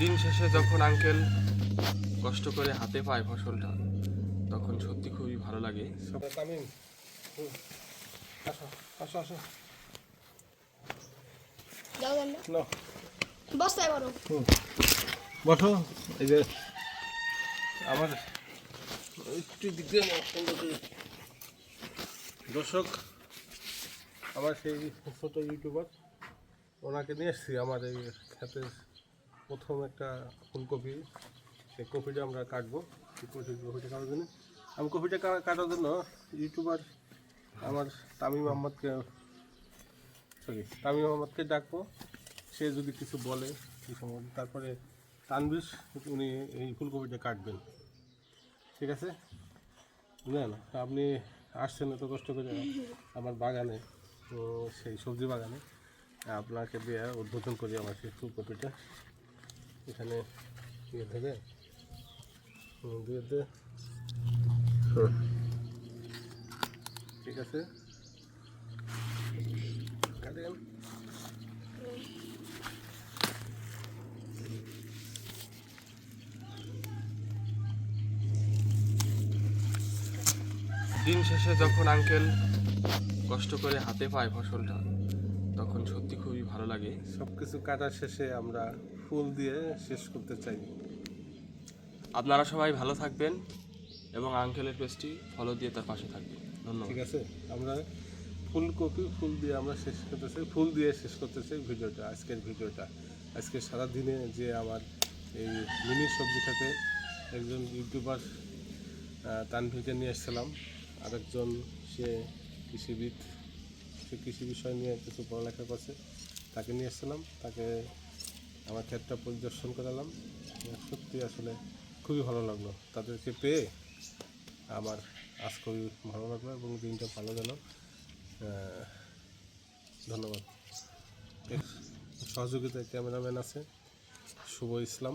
দিন শেষে যখন আঙ্কেল কষ্ট করে হাতে পায় ফসলটা, তখন সত্যি খুবই ভালো লাগে। তামিম, আসো আসো আসো। যাও দেন না নাও, বস্তায় বড় বসো। এই যে আমার একটু দিক দিয়ে নাও, সুন্দর করে। দর্শক, আমার সেই ছোট ইউটিউবার, ওনাকে নিয়ে এসেছি আমার এই ক্ষেতের প্রথম একটা ফুলকপি। সেই কপিটা আমরা কাটবো। কপিটা কাটার জন্য আমি কপিটা কাটার জন্য ইউটিউবার আমার তামিম আহমদকে ডাকবো। সে যদি কিছু বলে কি সম্বন্ধে, তারপরে তানবির উনি এই ফুলকপিটা কাটবেন। ঠিক আছে? না আপনি আসছেন এত কষ্ট করে আমার বাগানে, তো সেই সবজি বাগানে আপনাকে দিয়ে উদ্বোধন করি আমার সেই ফুলকপিটা। এখানে দিয়ে দেবে, দিয়ে দে। ঠিক আছে, কাটেন। দিন শেষে যখন আঙ্কেল কষ্ট করে হাতে পায় ফসলটা, তখন সত্যি খুবই ভালো লাগে। সব কিছু কাটার শেষে আমরা ফুল দিয়ে শেষ করতে চাই। আপনারা সবাই ভালো থাকবেন এবং আঙ্কেলের পেজটি ফলো দিয়ে তার পাশে থাকবেন। ধন্যবাদ। ঠিক আছে, আমরা ফুল দিয়ে আমরা শেষ করতে চাই, শেষ করতে চাই ভিডিওটা, আজকের ভিডিওটা। আজকে সারাদিনে যে আমার এই মিনি সবজি খেতে একজন ইউটিউবার তানভীরকে নিয়ে এসেছিলাম, আরেকজন সে কৃষিবিদ, সে কৃষি বিষয় নিয়ে কিছু পড়ালেখা করছে, তাকে নিয়ে এসেছিলাম। তাকে আমার ক্ষেতটা পরিদর্শন করালাম। সত্যি আসলে খুবই ভালো লাগলো তাদেরকে পেয়ে। আমার আজ খুবই ভালো লাগলো এবং দিনটা ভালো গেল। ধন্যবাদ। এর সহযোগিতায় ক্যামেরাম্যান আছে শুভ ইসলাম।